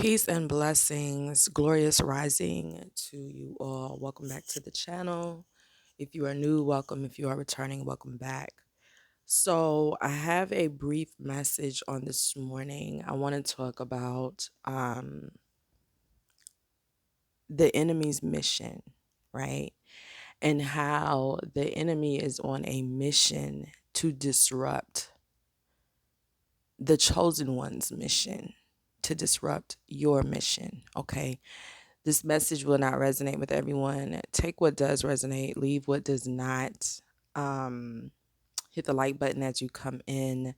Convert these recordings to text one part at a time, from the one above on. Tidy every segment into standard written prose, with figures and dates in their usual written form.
Peace and blessings, glorious rising to you all. Welcome back to the channel. If you are new, welcome. If you are returning, welcome back. So, I have a brief message on this morning. I want to talk about the enemy's mission, right? And how the enemy is on a mission to disrupt the chosen one's mission, to disrupt your mission, okay? This message will not resonate with everyone. Take what does resonate, leave what does not. Um, Hit the like button as you come in.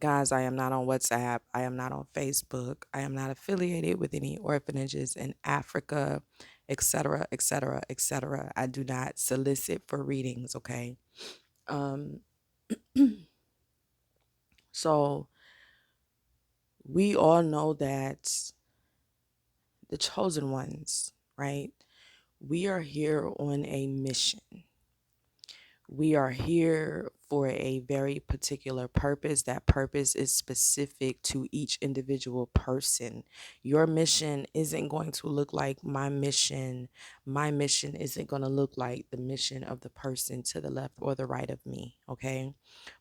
Guys, I am not on WhatsApp. I am not on Facebook. I am not affiliated with any orphanages in Africa, etc., etc., etc. I do not solicit for readings, okay? Um, so we all know that the chosen ones, right? We are here on a mission. We are here for a very particular purpose. That purpose is specific to each individual person. Your mission isn't going to look like my mission. My mission isn't going to look like the mission of the person to the left or the right of me. Okay.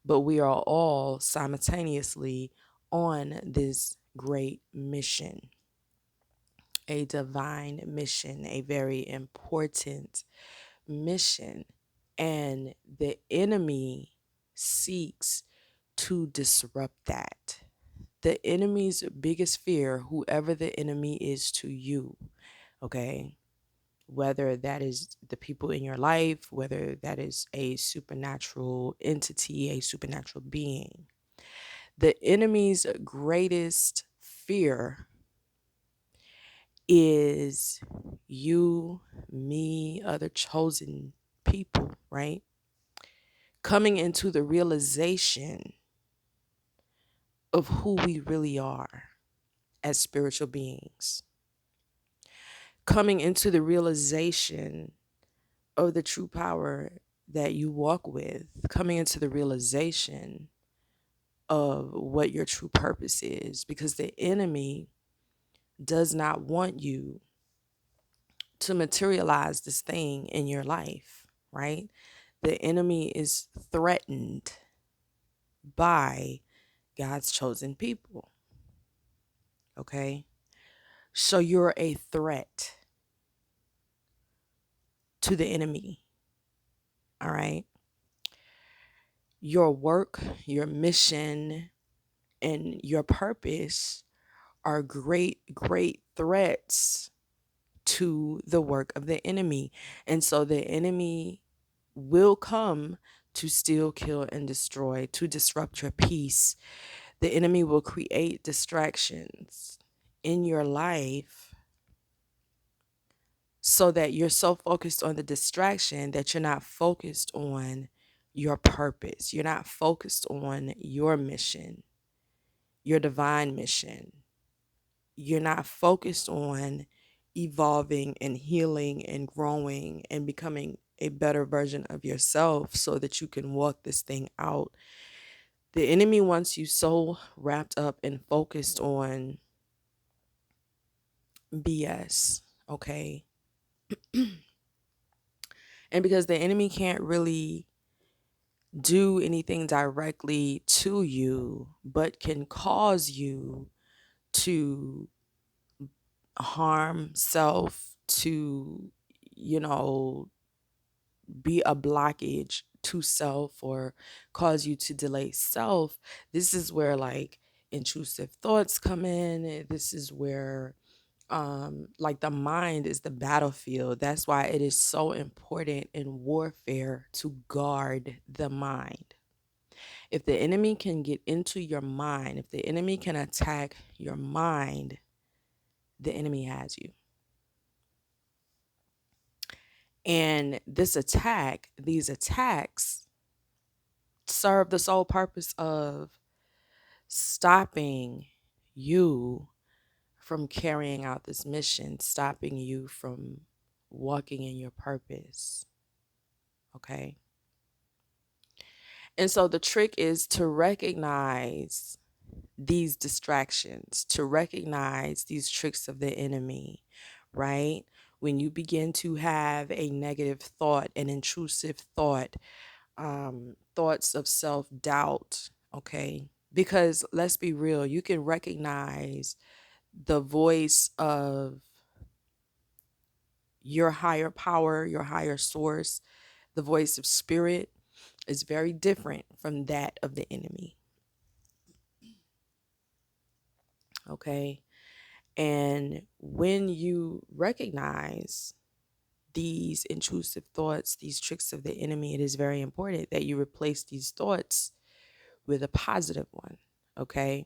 But we are all simultaneously on this great mission, a divine mission, a very important mission. And the enemy seeks to disrupt that. The enemy's biggest fear, whoever the enemy is to you, okay, whether that is the people in your life, whether that is a supernatural entity, a supernatural being, the enemy's greatest fear is you, me, other chosen people, right? Coming into the realization of who we really are as spiritual beings, coming into the realization of the true power that you walk with, coming into the realization of what your true purpose is, because the enemy does not want you to materialize this thing in your life, right? The enemy is threatened by God's chosen people. Okay. So you're a threat to the enemy. All right. Your work, your mission, and your purpose are great, great threats to the work of the enemy. And so the enemy will come to steal, kill, and destroy, to disrupt your peace. The enemy will create distractions in your life so that you're so focused on the distraction that you're not focused on your purpose. You're not focused on your mission, your divine mission. You're not focused on evolving and healing and growing and becoming a better version of yourself so that you can walk this thing out. The enemy wants you so wrapped up and focused on BS, okay? And because the enemy can't really do anything directly to you, but can cause you to harm self, to, you know, be a blockage to self or cause you to delay self. This is where like intrusive thoughts come in. This is where like the mind is the battlefield. That's why it is so important in warfare to guard the mind. If the enemy can get into your mind, if the enemy can attack your mind, the enemy has you. And these attacks serve the sole purpose of stopping you from carrying out this mission, stopping you from walking in your purpose. Okay. And so the trick is to recognize these distractions, to recognize these tricks of the enemy, right? When you begin to have a negative thought, an intrusive thought, thoughts of self doubt, okay? Because let's be real, you can recognize the voice of your higher power, your higher source, the voice of spirit is very different from that of the enemy, okay? And when you recognize these intrusive thoughts, these tricks of the enemy, it is very important that you replace these thoughts with a positive one, okay?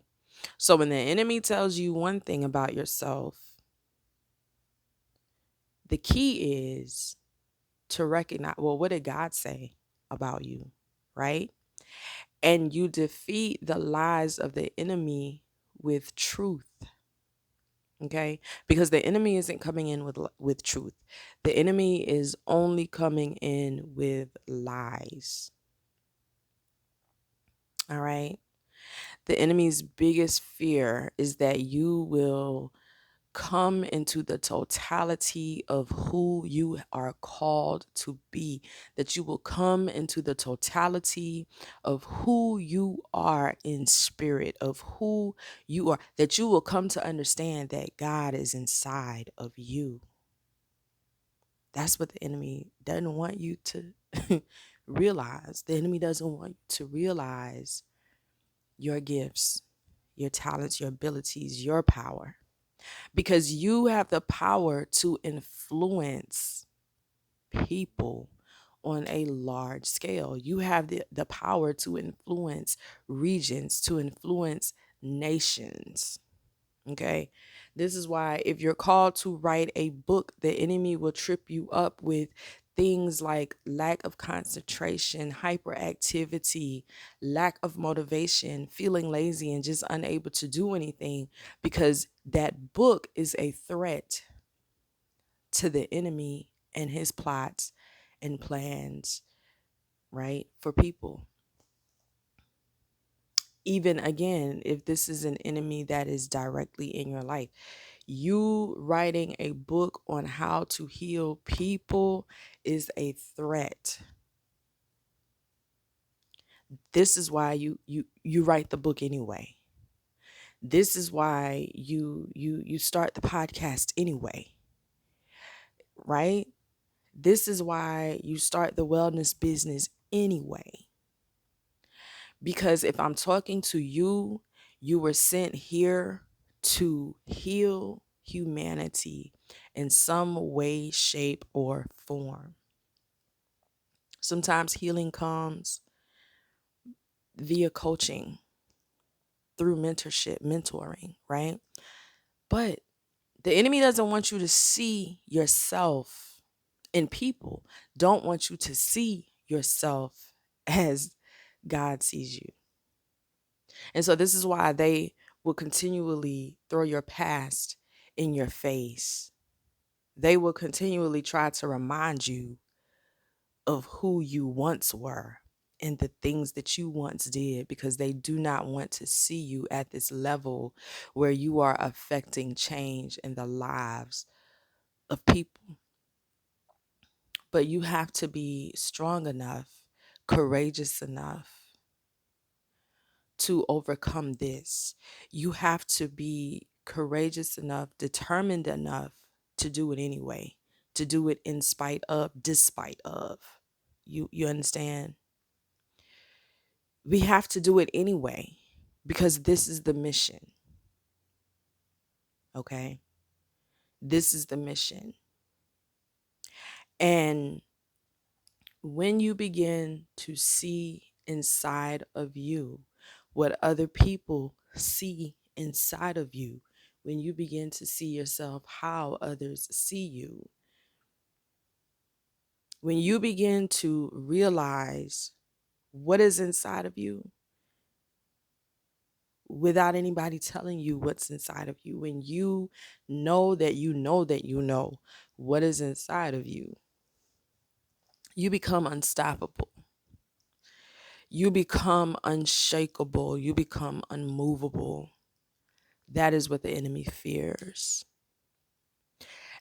So when the enemy tells you one thing about yourself, the key is to recognize, well, what did God say about you, right? And you defeat the lies of the enemy with truth. Okay, because the enemy isn't coming in with truth. The enemy is only coming in with lies. All right. The enemy's biggest fear is that you will come into the totality of who you are called to be, that you will come into the totality of who you are in spirit, of who you are, that you will come to understand that God is inside of you. That's what the enemy doesn't want you to realize. The enemy doesn't want you to realize your gifts, your talents, your abilities, your power. Because you have the power to influence people on a large scale. You have the power to influence regions, to influence nations. Okay. This is why if you're called to write a book, the enemy will trip you up with things like lack of concentration, hyperactivity, lack of motivation, feeling lazy and just unable to do anything, because that book is a threat to the enemy and his plots and plans, right? For people. Even again, if this is an enemy that is directly in your life, you writing a book on how to heal people is a threat. This is why you write the book anyway. This is why you start the podcast anyway. Right? This is why you start the wellness business anyway. Because if I'm talking to you, you were sent here to heal humanity in some way, shape, or form. Sometimes healing comes via coaching, through mentorship, mentoring, right? But the enemy doesn't want you to see yourself, and people don't want you to see yourself as God sees you. And so this is why they will continually throw your past in your face. They will continually try to remind you of who you once were and the things that you once did, because they do not want to see you at this level where you are affecting change in the lives of people. But you have to be strong enough, courageous enough to overcome this. You have to be courageous enough, determined enough to do it anyway, to do it in spite of, despite of. You understand? We have to do it anyway because this is the mission. Okay? This is the mission. And when you begin to see inside of you what other people see inside of you, when you begin to see yourself how others see you, when you begin to realize what is inside of you without anybody telling you what's inside of you, when you know that you know that you know what is inside of you, you become unstoppable. You become unshakable. You become unmovable. That is what the enemy fears.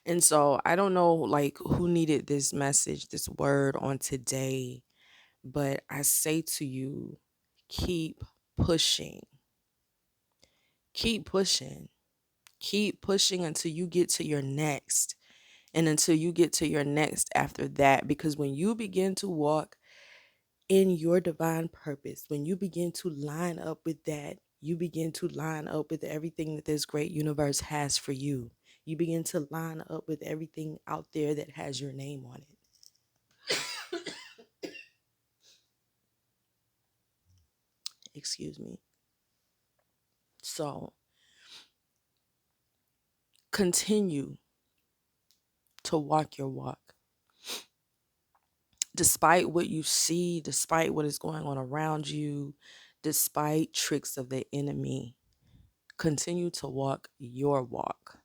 And so I don't know like who needed this message, this word on today, but I say to you, keep pushing. Keep pushing. Keep pushing until you get to your next, and until you get to your next after that. Because when you begin to walk in your divine purpose, when you begin to line up with that, you begin to line up with everything that this great universe has for you. You begin to line up with everything out there that has your name on it. Excuse me. So continue to walk your walk. Despite what you see, despite what is going on around you, despite tricks of the enemy, continue to walk your walk.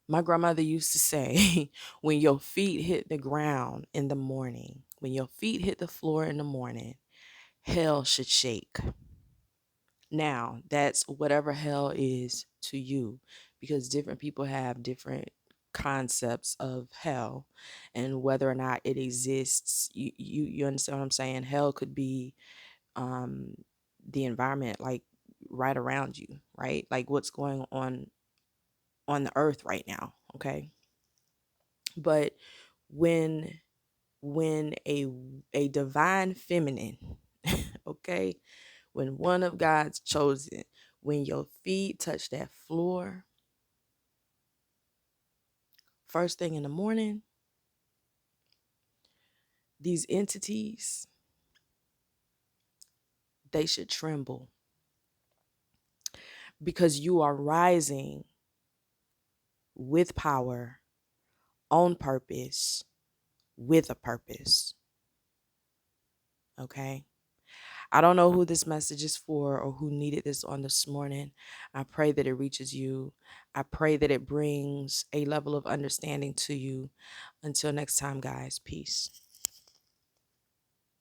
My grandmother used to say, when your feet hit the ground in the morning, when your feet hit the floor in the morning, hell should shake. Now, that's whatever hell is to you, because different people have different concepts of hell and whether or not it exists. You understand what I'm saying? Hell could be um the environment, like right around you, right? Like what's going on the earth right now, okay? But when when a divine feminine, okay, when one of God's chosen, when your feet touch that floor first thing in the morning, these entities, they should tremble, because you are rising with power, on purpose, with a purpose. Okay? I don't know who this message is for or who needed this on this morning. I pray that it reaches you. I pray that it brings a level of understanding to you. Until next time, guys, peace.